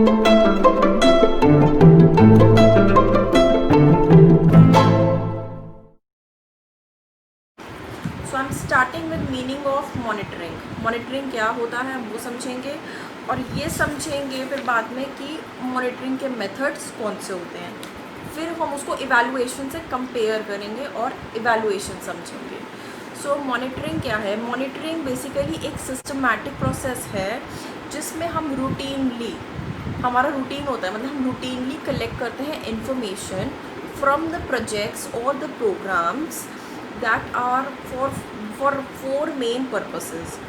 So I am starting with meaning of monitoring. Monitoring क्या होता है वो समझेंगे, और ये समझेंगे फिर बाद में कि मॉनिटरिंग के मेथड्स कौन से होते हैं। फिर हम उसको इवैल्यूएशन से कंपेयर करेंगे और इवैल्यूएशन समझेंगे। सो मॉनिटरिंग क्या है? मॉनिटरिंग बेसिकली एक सिस्टमैटिक प्रोसेस है जिसमें हम रूटीनली, हमारा रूटीन होता है, मतलब हम रूटीनली कलेक्ट करते हैं इंफॉर्मेशन फ्रॉम द प्रोजेक्ट्स और the programmes that are for 4 main purposes.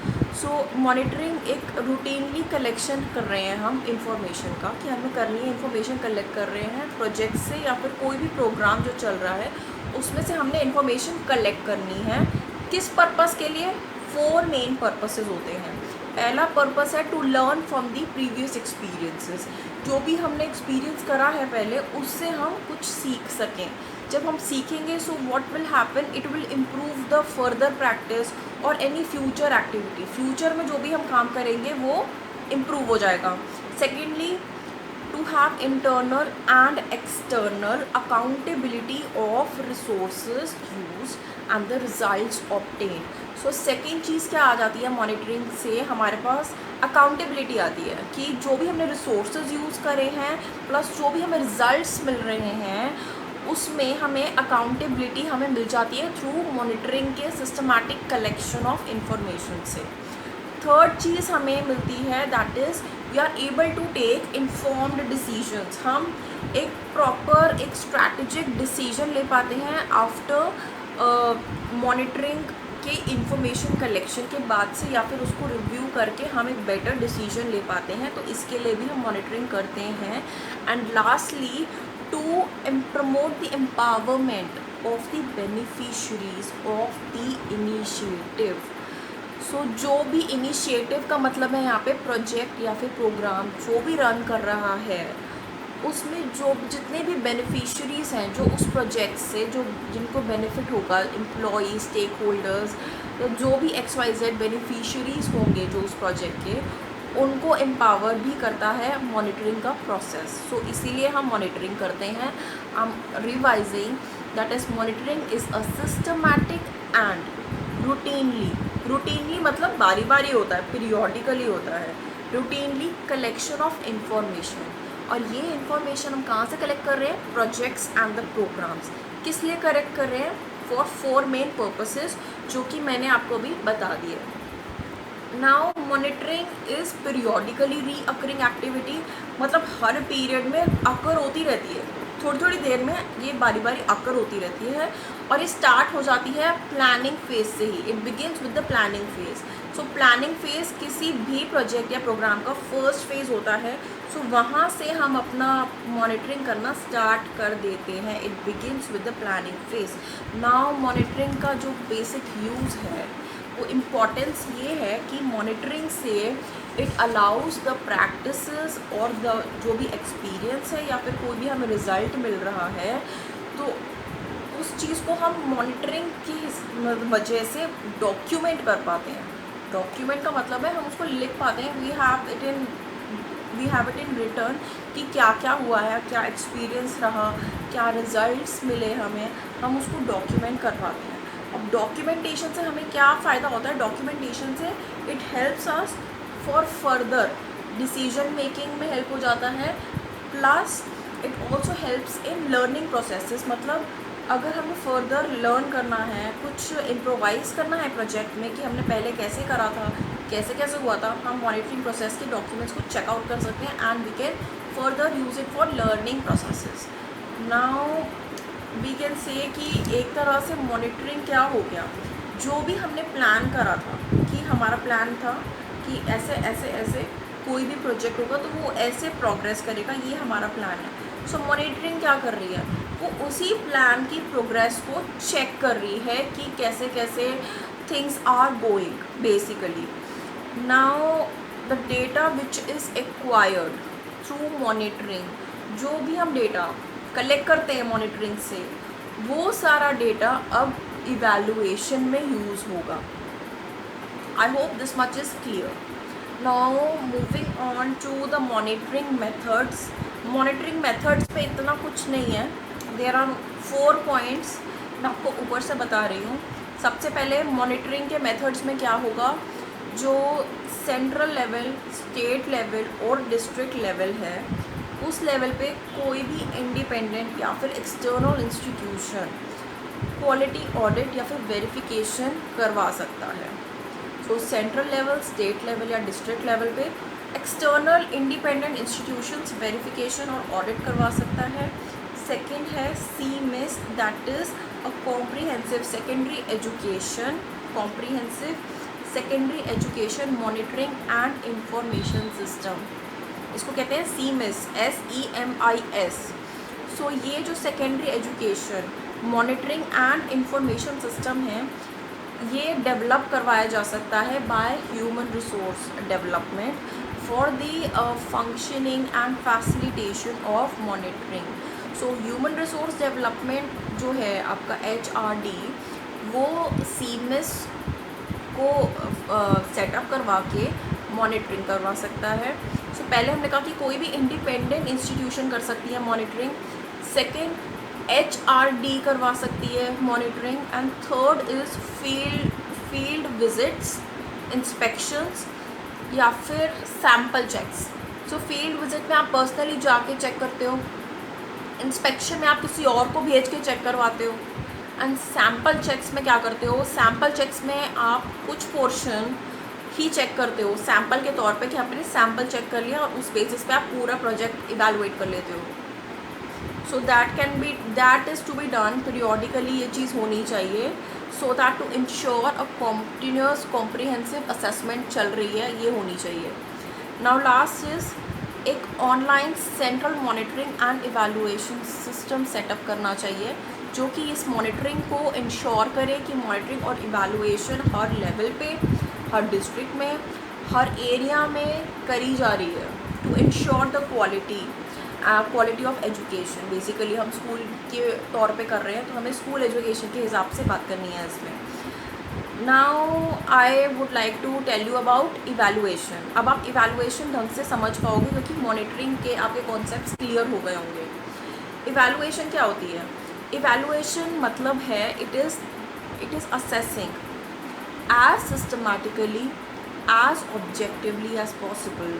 So monitoring एक रूटीनली कलेक्शन कर रहे हैं हम इंफॉर्मेशन का, कि हमें करनी है इंफॉर्मेशन कलेक्ट कर रहे हैं प्रोजेक्ट से या फिर कोई भी प्रोग्राम जो चल रहा है उसमें से हमने इंफॉर्मेशन कलेक्ट करनी है। किस पर्पस के लिए? 4 मेन पर्पसेस होते हैं। पहला पर्पस है to learn from the previous experiences. जो भी हमने एक्सपीरियंस करा है पहले, उससे हम कुछ सीख सकें। जब हम सीखेंगे so what will happen, it will improve the further practice और एनी फ्यूचर एक्टिविटी। फ्यूचर में जो भी हम काम करेंगे वो इम्प्रूव हो जाएगा। Secondly, to have internal and external accountability of resources used and the results obtained. So second चीज़ क्या आ जाती है मॉनिटरिंग से? हमारे पास अकाउंटेबिलिटी आती है कि जो भी हमने रिसोर्सेज यूज़ करे हैं प्लस जो भी हमें रिजल्ट्स मिल रहे हैं उसमें हमें अकाउंटेबिलिटी हमें मिल जाती है थ्रू मॉनिटरिंग के सिस्टमैटिक कलेक्शन ऑफ इंफॉर्मेशन से। थर्ड चीज़ हमें मिलती है that is we are able to take informed decisions. हम एक प्रॉपर एक स्ट्रैटेजिक डिसीजन ले पाते हैं आफ्टर मॉनिटरिंग के इंफॉर्मेशन कलेक्शन के बाद से, या फिर उसको रिव्यू करके हम एक बेटर डिसीजन ले पाते हैं। तो इसके लिए भी हम मॉनिटरिंग करते हैं। And lastly, to promote the empowerment of the beneficiaries of the initiative. So जो भी इनिशिएटिव का मतलब है यहाँ पे प्रोजेक्ट या फिर प्रोग्राम जो भी रन कर रहा है, उसमें जो जितने भी बेनिफिशरीज हैं जो उस प्रोजेक्ट से जो जिनको बेनिफिट होगा, एम्प्लॉई, स्टेक होल्डर्स, जो भी XYZ बेनिफिशरीज होंगे जो उस प्रोजेक्ट के, उनको एम्पावर भी करता है मॉनिटरिंग का प्रोसेस। सो इसीलिए हम मॉनिटरिंग करते हैं। Revising that is monitoring is a systematic and routinely मतलब बारी बारी होता है, पीरियोडिकली होता है, रूटीनली कलेक्शन ऑफ इंफॉर्मेशन। और ये इंफॉर्मेशन हम कहाँ से कलेक्ट कर रहे हैं? Projects and the programmes. किस लिए कलेक्ट कर रहे हैं? फॉर 4 मेन पर्पसेस जो कि मैंने आपको भी बता दिए। Now monitoring is periodically recurring activity, मतलब हर पीरियड में अकर होती रहती है, थोड़ी थोड़ी देर में ये बारी बारी अकर होती रहती है। और ये स्टार्ट हो जाती है प्लानिंग फेज से ही। It begins with the planning phase. So planning phase किसी भी प्रोजेक्ट या प्रोग्राम का फर्स्ट फेज होता है। सो वहाँ से हम अपना मॉनिटरिंग करना स्टार्ट कर देते हैं। It begins with the planning phase. Now monitoring का जो बेसिक यूज़ है वो इम्पॉर्टेंस ये है कि मॉनिटरिंग से इट अलाउज़ द प्रैक्टिसेस और द जो भी एक्सपीरियंस है या फिर कोई भी हमें रिज़ल्ट मिल रहा है, तो उस चीज़ को हम मॉनिटरिंग की वजह से डॉक्यूमेंट कर पाते हैं। डॉक्यूमेंट का मतलब है हम उसको लिख पाते हैं। We have it in return कि क्या क्या हुआ है, क्या एक्सपीरियंस रहा, क्या रिजल्ट्स मिले हमें, हम उसको डॉक्यूमेंट कर पाते हैं। अब डॉक्यूमेंटेशन से हमें क्या फ़ायदा होता है? डॉक्यूमेंटेशन से it helps us for further decision making में हेल्प हो जाता है। Plus it also helps in learning processes. मतलब अगर हमें फर्दर लर्न करना है, कुछ इम्प्रोवाइज़ करना है प्रोजेक्ट में कि हमने पहले कैसे करा था, कैसे कैसे हुआ था, हम मॉनिटरिंग प्रोसेस के डॉक्यूमेंट्स को चेकआउट कर सकते हैं and we can further use it for learning processes. Now we can say कि एक तरह से मॉनिटरिंग क्या हो गया? जो भी हमने प्लान करा था, कि हमारा प्लान था कि ऐसे ऐसे ऐसे कोई भी प्रोजेक्ट होगा तो वो ऐसे प्रोग्रेस करेगा, ये हमारा प्लान है। सो मॉनिटरिंग क्या कर रही है? वो उसी प्लान की प्रोग्रेस को चेक कर रही है कि कैसे कैसे things are going basically. Now the data which is acquired through monitoring, जो भी हम डेटा कलेक्ट करते हैं मॉनिटरिंग से, वो सारा डेटा अब इवैल्यूएशन में यूज़ होगा। I hope this much is clear. Now moving on to the monitoring methods. Monitoring methods पे इतना कुछ नहीं है, देयर आर 4 पॉइंट्स, मैं आपको ऊपर से बता रही हूँ। सबसे पहले मॉनिटरिंग के मेथड्स में क्या होगा, जो सेंट्रल लेवल, स्टेट लेवल और डिस्ट्रिक्ट लेवल है, उस लेवल पे कोई भी इंडिपेंडेंट या फिर एक्सटर्नल इंस्टीट्यूशन क्वालिटी ऑडिट या फिर वेरिफिकेशन करवा सकता है। सो सेंट्रल लेवल, स्टेट लेवल या डिस्ट्रिक्ट लेवल पे एक्सटर्नल इंडिपेंडेंट इंस्टीट्यूशंस वेरिफिकेशन और ऑडिट करवा सकता है। सेकंड है CMIS, that is a comprehensive secondary education, comprehensive secondary education monitoring and information system, इसको कहते हैं CMIS, SEMIS। सो ये जो secondary education monitoring and information system है, ये डेवलप करवाया जा सकता है by human resource development for the functioning and facilitation of monitoring. So human resource development जो है आपका HRD, वो CMIS को सेटअप करवा के मॉनिटरिंग करवा सकता है। सो पहले हमने कहा कि कोई भी इंडिपेंडेंट इंस्टीट्यूशन कर सकती है मॉनिटरिंग, सेकेंड HRD करवा सकती है monitoring, and third is field visits, inspections या फिर sample checks. So field visit में आप पर्सनली जाके चेक करते हो, इंस्पेक्शन में आप किसी और को भेज के चेक करवाते हो, एंड सैम्पल चेक्स में क्या करते हो, सैम्पल चेक्स में आप कुछ पोर्शन ही चेक करते हो सैम्पल के तौर पे कि आपने सैम्पल चेक कर लिया और उस बेसिस पे आप पूरा प्रोजेक्ट इवैल्यूएट कर लेते हो। So that is to be done periodically, ये चीज़ होनी चाहिए, so that to ensure a continuous comprehensive assessment चल रही है, ये होनी चाहिए। नाउ लास्ट इज़ एक online central monitoring and evaluation system setup करना चाहिए, जो कि इस मॉनिटरिंग को इंश्योर करे कि मॉनिटरिंग और इवैल्यूएशन हर लेवल पे, हर डिस्ट्रिक्ट में, हर एरिया में करी जा रही है, to ensure the quality of education. Basically हम स्कूल के तौर पे कर रहे हैं, तो हमें स्कूल एजुकेशन के हिसाब से बात करनी है इसमें। Now I would like to tell you about evaluation. अब आप इवैल्यूएशन ढंग से समझ पाओगे क्योंकि मॉनिटरिंग के आपके कॉन्सेप्ट्स क्लियर हो गए होंगे। इवैल्यूएशन क्या होती है? इवैल्यूएशन मतलब है it is assessing as systematically, as objectively as possible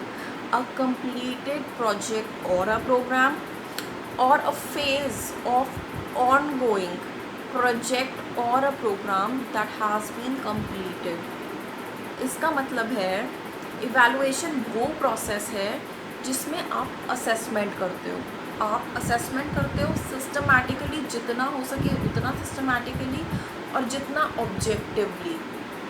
a completed project or a program or a phase of ongoing project or a program that has been completed। इसका मतलब है इवैल्यूएशन वो process है जिसमें आप assessment करते हो, आप असेसमेंट करते हो सिस्टमैटिकली, जितना हो सके उतना सिस्टमैटिकली और जितना ऑब्जेक्टिवली,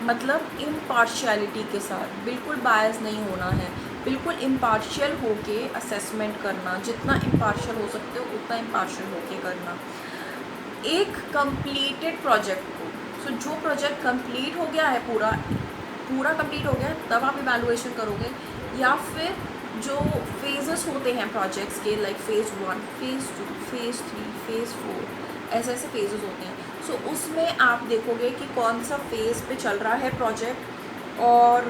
मतलब इम्पार्शियलिटी के साथ, बिल्कुल बायस नहीं होना है, बिल्कुल इम्पार्शियल होके असेसमेंट करना, जितना इम्पार्शियल हो सकते हो उतना इम्पार्शियल होके करना एक कंप्लीटेड प्रोजेक्ट को। सो जो प्रोजेक्ट कंप्लीट हो गया है, पूरा कंप्लीट हो गया है, तब आप इवैल्यूएशन करोगे। या फिर जो फेजेस होते हैं प्रोजेक्ट्स के, like phase 1, phase 2, phase 3, phase 4, ऐसे फेजेस होते हैं। सो उसमें आप देखोगे कि कौन सा फेज़ पे चल रहा है प्रोजेक्ट, और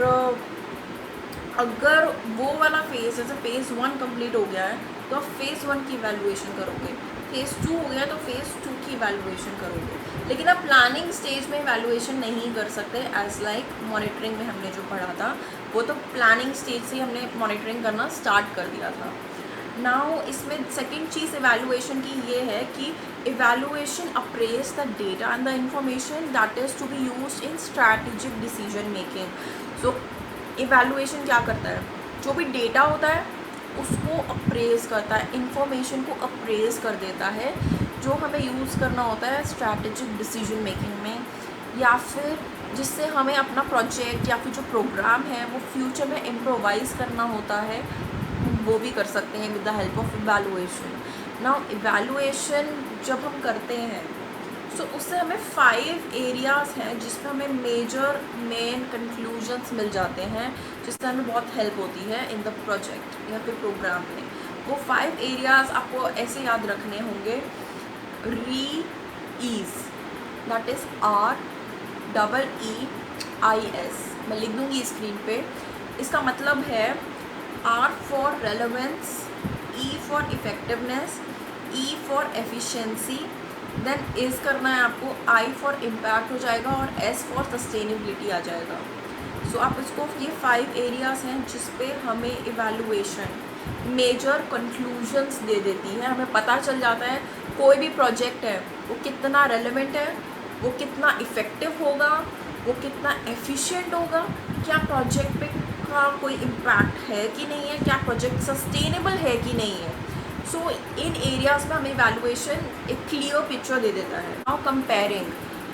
अगर वो वाला फेज़, जैसे फेज़ 1 कंप्लीट हो गया है तो आप फेज़ 1 की इवैल्यूएशन करोगे, फेज़ 2 हो गया तो फेज़ 2 की इवैल्यूएशन करोगे। लेकिन आप प्लानिंग स्टेज में इवैल्यूएशन नहीं कर सकते, एज लाइक मॉनिटरिंग में हमने जो पढ़ा था, वो तो प्लानिंग स्टेज से हमने मॉनिटरिंग करना स्टार्ट कर दिया था। नाउ इसमें सेकेंड चीज़ इवैल्यूएशन की ये है कि evaluation appraise the data and the information that is to be used in strategic decision making. So evaluation क्या करता है? जो भी डेटा होता है उसको अप्रेज करता है, इंफॉर्मेशन को अप्रेज कर देता है, जो हमें यूज़ करना होता है स्ट्रैटेजिक डिसीजन मेकिंग में, या फिर जिससे हमें अपना प्रोजेक्ट या फिर जो प्रोग्राम है वो फ्यूचर में इम्प्रोवाइज़ करना होता है, वो भी कर सकते हैं with the help of evaluation. Now evaluation जब हम करते हैं सो उससे हमें 5 एरियाज़ हैं जिसमें हमें मेन कंक्लूजन्स मिल जाते हैं, जिससे हमें बहुत हेल्प होती है इन द प्रोजेक्ट या फिर प्रोग्राम में। वो 5 एरियाज़ आपको ऐसे याद रखने होंगे, REES, दैट इज़ REEIS, मैं लिख दूँगी स्क्रीन पे। इसका मतलब है R for relevance, E for effectiveness, E for efficiency, then is करना है आपको, I फॉर इम्पैक्ट हो जाएगा और S फॉर सस्टेनेबिलिटी आ जाएगा। सो आप इसको, ये 5 एरियाज़ हैं जिस पे हमें इवैल्यूएशन मेजर कंक्लूजन्स दे देती है। हमें पता चल जाता है कोई भी प्रोजेक्ट है वो कितना रेलेवेंट है, वो कितना इफ़ेक्टिव होगा, वो कितना एफिशिएंट होगा, क्या प्रोजेक्ट पे का कोई इम्पैक्ट है कि नहीं है, क्या प्रोजेक्ट सस्टेनेबल है कि नहीं है। सो इन एरियाज़ में हमें इवैल्यूएशन एक क्लियर पिक्चर दे देता है। Now comparing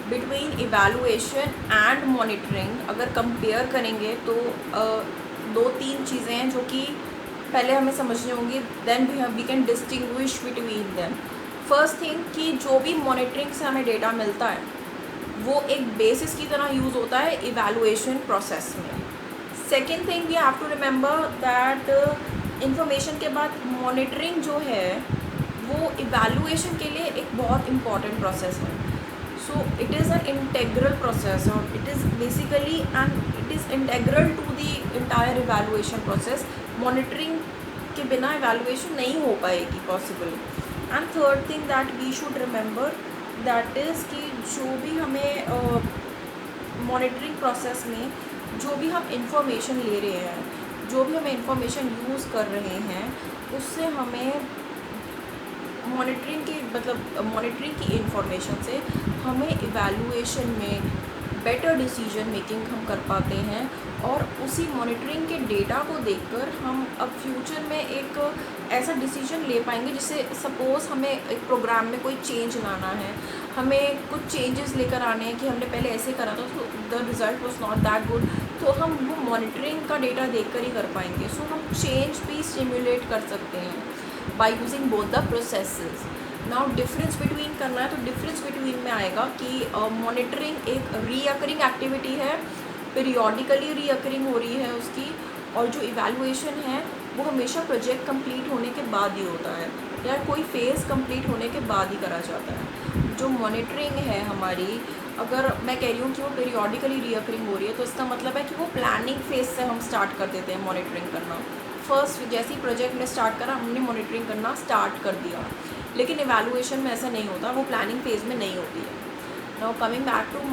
between evaluation and monitoring, अगर कंपेयर करेंगे तो 2-3 चीज़ें हैं जो कि पहले हमें समझनी होंगी, then we can distinguish between them. First thing कि जो भी मॉनिटरिंग से हमें डेटा मिलता है वो एक बेसिस की तरह यूज़ होता है इवैल्यूएशन प्रोसेस में। Second thing we have to remember that information के बाद मॉनिटरिंग जो है वो इवैल्यूएशन के लिए एक बहुत इम्पॉर्टेंट प्रोसेस है। So it is an integral process और it is basically and it is integral to the entire evaluation process. Monitoring के बिना इवैल्यूएशन नहीं हो पाएगी possible. And third thing that we should remember that is कि जो भी हमें मॉनिटरिंग प्रोसेस में जो भी हम इंफॉर्मेशन ले रहे हैं, जो भी हमें इंफॉर्मेशन यूज़ कर रहे हैं, उससे हमें मॉनिटरिंग की इंफॉर्मेशन से हमें इवैल्यूएशन में बेटर डिसीजन मेकिंग हम कर पाते हैं। और उसी मॉनिटरिंग के डेटा को देखकर हम अब फ्यूचर में एक ऐसा डिसीजन ले पाएंगे, जिससे सपोज़ हमें एक प्रोग्राम में कोई चेंज लाना है, हमें कुछ चेंजेस लेकर आने हैं कि हमने पहले ऐसे करा था तो the result was not that good, तो हम वो मॉनिटरिंग का डेटा देखकर ही कर पाएंगे। सो हम चेंज भी स्टिमुलेट कर सकते हैं by using both the processes. Now difference between करना है तो डिफरेंस बिटवीन में आएगा कि मॉनिटरिंग एक रीअकरिंग एक्टिविटी है, पीरियोडिकली रीअकरिंग हो रही है उसकी, और जो इवैल्यूएशन है वो हमेशा प्रोजेक्ट कंप्लीट होने के बाद ही होता है या कोई फेज़ कंप्लीट होने के बाद ही करा जाता है। जो मॉनिटरिंग है हमारी, अगर मैं कह रही हूँ कि वो पीरियोडिकली रीअकरिंग हो रही है तो इसका मतलब है कि वो प्लानिंग फेज़ से हम स्टार्ट कर देते हैं मॉनिटरिंग करना। फर्स्ट जैसे ही प्रोजेक्ट में स्टार्ट करा हमने मॉनिटरिंग करना स्टार्ट कर दिया, लेकिन इवैल्यूएशन में ऐसा नहीं होता, वो प्लानिंग फेज़ में नहीं होती है। Now coming back to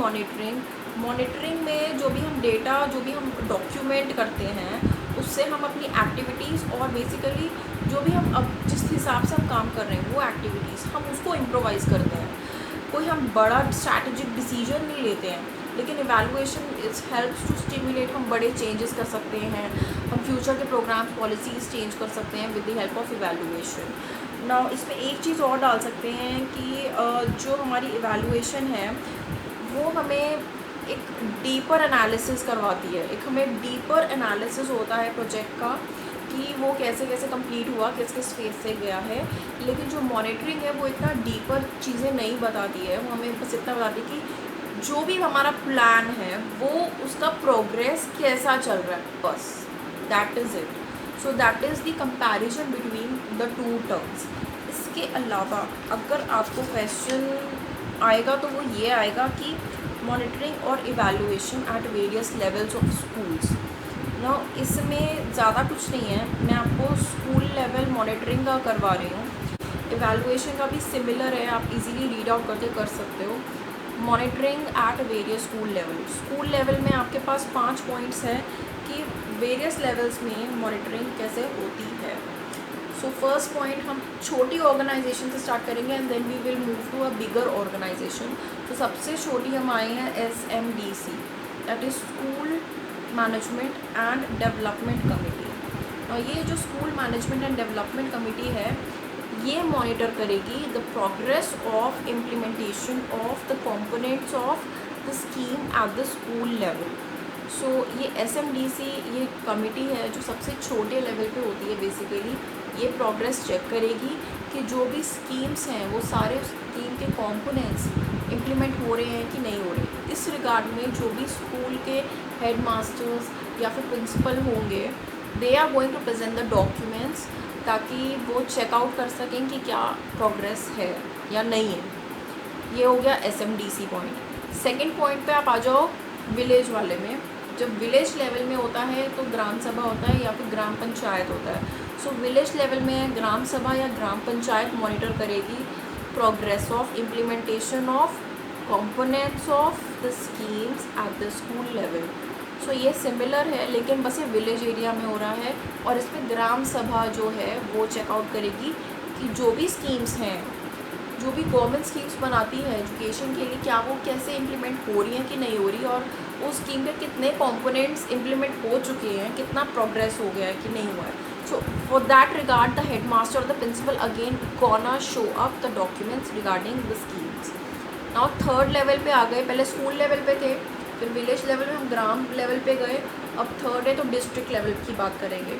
monitoring में जो भी हम डेटा, जो भी हम डॉक्यूमेंट करते हैं, उससे हम अपनी एक्टिविटीज़ और बेसिकली जो भी हम अब जिस हिसाब से हम काम कर रहे हैं वो एक्टिविटीज़ हम उसको इम्प्रोवाइज़ करते हैं। कोई हम बड़ा स्ट्रैटेजिक डिसीजन नहीं लेते हैं, लेकिन evaluation it's helps to stimulate, हम बड़े चेंजेस कर सकते हैं, हम फ्यूचर के प्रोग्राम्स पॉलिसीज़ चेंज कर सकते हैं with the help of evaluation. Now इसमें एक चीज़ और डाल सकते हैं कि जो हमारी इवैल्यूएशन है वो हमें एक डीपर एनालिसिस करवाती है, एक हमें डीपर एनालिसिस होता है प्रोजेक्ट का कि वो कैसे कैसे कंप्लीट हुआ, किस किस फेज से गया है। लेकिन जो मॉनिटरिंग है वो इतना डीपर चीज़ें नहीं बताती है, वो हमें बस इतना बताती है कि जो भी हमारा प्लान है वो उसका प्रोग्रेस कैसा चल रहा है, बस that is it. So that is the comparison between the two terms. इसके अलावा अगर आपको क्वेश्चन आएगा तो वो ये आएगा कि मॉनिटरिंग और evaluation at various levels of schools. ना इसमें ज़्यादा कुछ नहीं है, मैं आपको स्कूल लेवल मॉनिटरिंग का करवा रही हूँ। इवैल्यूएशन का भी सिमिलर है, आप इजीली रीड आउट करके कर सकते हो। Monitoring at various school level में आपके पास 5 पॉइंट्स हैं कि वेरियस लेवल्स में मॉनिटरिंग कैसे होती है। सो फर्स्ट पॉइंट, हम छोटी ऑर्गेनाइजेशन से स्टार्ट करेंगे and then we will move to a bigger organisation. तो सबसे छोटी हम आए हैं SMDC, that is school management and development committee. और ये जो school management and development committee है ये मॉनिटर करेगी the progress of implementation of the components of the scheme at the school level. So ये SMDC ये कमेटी है जो सबसे छोटे लेवल पे होती है। बेसिकली ये प्रोग्रेस चेक करेगी कि जो भी स्कीम्स हैं वो सारे स्कीम के कंपोनेंट्स इम्प्लीमेंट हो रहे हैं कि नहीं हो रहे। इस रिगार्ड में जो भी स्कूल के हेड मास्टर्स या फिर प्रिंसिपल होंगे, they are going to present the documents ताकि वो चेकआउट कर सकें कि क्या प्रोग्रेस है या नहीं है। ये हो गया SMDC पॉइंट। सेकेंड पॉइंट पे आप आ जाओ विलेज वाले में। जब विलेज लेवल में होता है तो ग्राम सभा होता है या फिर ग्राम पंचायत होता है। सो विलेज लेवल में ग्राम सभा या ग्राम पंचायत मॉनिटर करेगी progress of implementation of components of the schemes at the school level. So ये सिमिलर है, लेकिन बस ये विलेज एरिया में हो रहा है, और इसमें ग्राम सभा जो है वो चेकआउट करेगी कि जो भी स्कीम्स हैं, जो भी गवर्नमेंट स्कीम्स बनाती है एजुकेशन के लिए, क्या वो कैसे इम्प्लीमेंट हो रही हैं कि नहीं हो रही, और उस स्कीम के कितने कंपोनेंट्स इम्प्लीमेंट हो चुके हैं, कितना प्रोग्रेस हो गया है कि नहीं हुआ है। So for that regard the headmaster और the principal again gonna show up the documents regarding the schemes. Now third level पे आ गए, पहले स्कूल लेवल पे थे, फिर विलेज लेवल में हम ग्राम लेवल पे गए, अब थर्ड है तो डिस्ट्रिक्ट लेवल की बात करेंगे।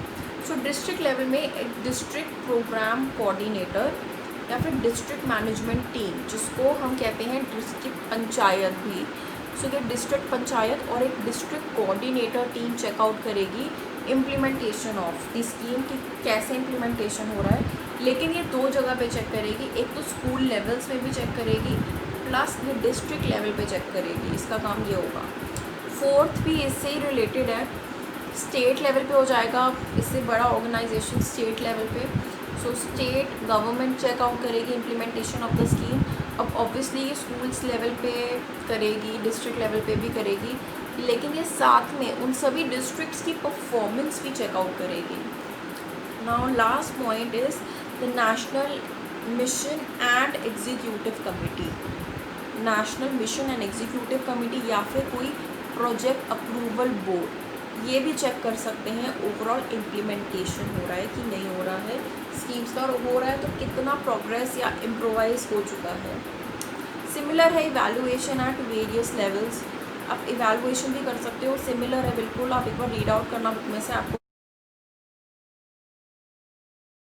सो डिस्ट्रिक्ट लेवल में एक डिस्ट्रिक्ट प्रोग्राम कोऑर्डिनेटर या फिर डिस्ट्रिक्ट मैनेजमेंट टीम, जिसको हम कहते हैं डिस्ट्रिक्ट पंचायत भी। सो ये डिस्ट्रिक्ट पंचायत और एक डिस्ट्रिक्ट कोऑर्डिनेटर टीम चेकआउट करेगी इम्प्लीमेंटेशन ऑफ द स्कीम की कैसे इम्प्लीमेंटेशन हो रहा है, लेकिन ये दो जगह पे चेक करेगी, एक तो स्कूल लेवल्स में भी चेक करेगी प्लस ये डिस्ट्रिक्ट लेवल पे चेक करेगी, इसका काम ये होगा। फोर्थ भी इससे ही रिलेटेड है, स्टेट लेवल पे हो जाएगा, इससे बड़ा ऑर्गेनाइजेशन स्टेट लेवल पे। सो स्टेट गवर्नमेंट चेकआउट करेगी इम्प्लीमेंटेशन ऑफ द स्कीम। अब ऑब्वियसली ये स्कूल्स लेवल पे करेगी, डिस्ट्रिक्ट लेवल पे भी करेगी, लेकिन ये साथ में उन सभी डिस्ट्रिक्ट्स की परफॉर्मेंस भी चेकआउट करेगी। Now last point is the national mission and executive committee. National mission and executive committee या फिर कोई प्रोजेक्ट अप्रूवल बोर्ड, ये भी चेक कर सकते हैं ओवरऑल इम्प्लीमेंटेशन हो रहा है कि नहीं हो रहा है स्कीम्स का, और हो रहा है तो कितना प्रोग्रेस या इम्प्रोवाइज हो चुका है। सिमिलर है इवैल्यूएशन एट वेरियस लेवल्स, आप इवैल्यूएशन भी कर सकते हो, सिमिलर है बिल्कुल। आप एक बार रीड आउट करना बुक में से, आपको